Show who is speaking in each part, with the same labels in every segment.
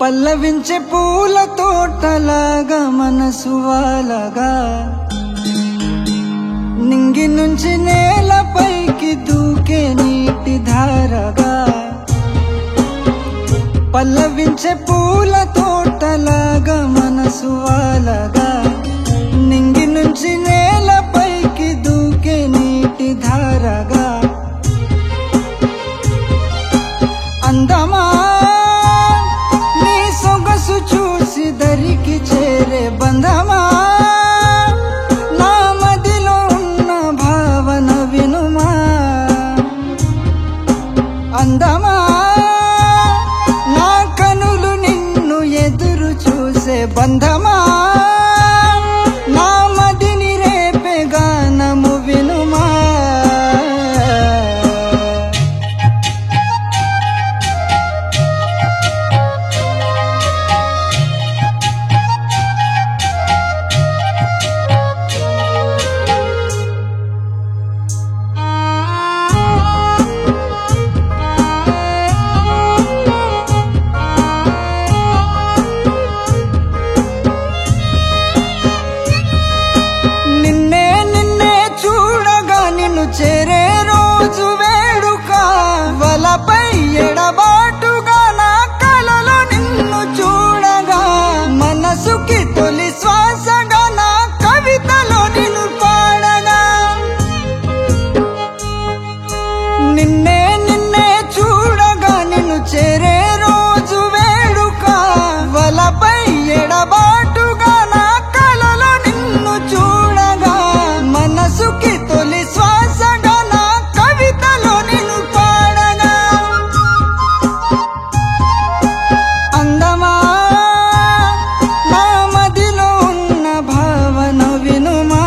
Speaker 1: పల్లవించే పూల తోటలాగా మనసు వాలగా నింగి నుంచి నేలపైకి దూకే నీటి ధారగా పల్లవించే పూల తోటలాగా మనసు వాలగా నింగి నుంచి నేలపైకి దూకే నీటి ధారగా అందమా నీ సొగసు చూసి దరికి చేరే బంధమా నా మదిలో ఉన్న భావన వినుమా అందమా నా కనులు నిన్ను ఎదురు చూసే బంధమా నా మదిని రేపే గానము వినుమా చేరే రోజు వేడుక వలపై ఎడబాటుగా నా కలలో నిన్ను చూడగా మనసుకి తొలి శ్వాసగా నా కవితలో నిన్ను పాడగా నిన్నే చూడగా నిన్ను చేరే రోజు వేడుక వలపై ఎడబాటుగా నా కలలో నిన్ను చూడగా మనసుకి తొలి శ్వాసగా నా కవితలో నిన్ను పాడగా అందమా నా మదిలో ఉన్న భావన వినుమా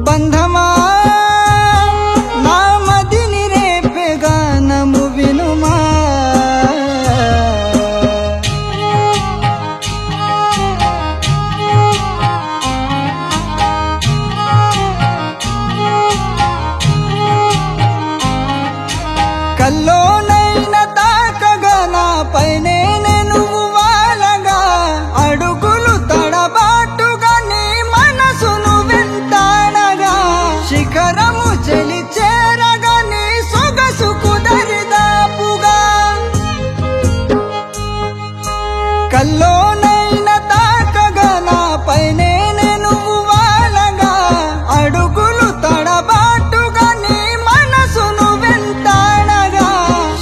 Speaker 1: బంధమా నా మదిని రేపే గానము వినుమా కల్లోనైనా తాకగా నా పైనే నువ్వు వాలగా అడుగులు తడబాటుగా నీ మనసును వెంటాడగా శిఖరము చెలి చేరగా నీ సొగసు కుదరిదాపుగా కల్లోనైనా తాకగా నా పైనే నువ్వు వాలగా అడుగులు తడబాటుగా నీ మనసును వెంటాడగా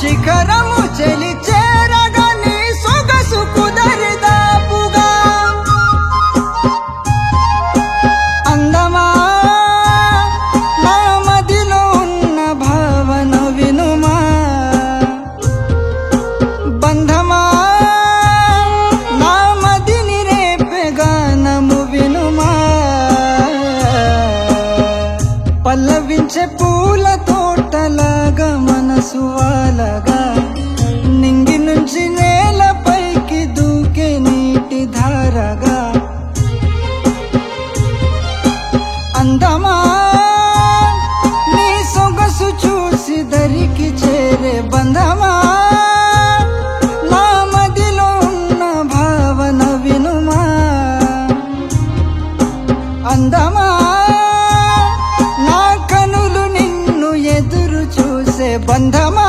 Speaker 1: శిఖరము చెలి చేరగా నీ సొగసు కుదరిదాపుగా అందమా నా మదిలో ఉన్న భావన వినుమా బంధమా నా మదిని రేపే గానము వినుమా పల్లవించే పూల తోటలాగా మనసు వాలగా నింగి నుంచి నేలపైకి దూకే నీటి ధారగా అందమా నీ సొగసు చూసి దరికి చేరే బంధమా నా మదిలో ఉన్న భావన వినుమా అందమా నా కనులు నిన్ను ఎదురు చూసే బంధమా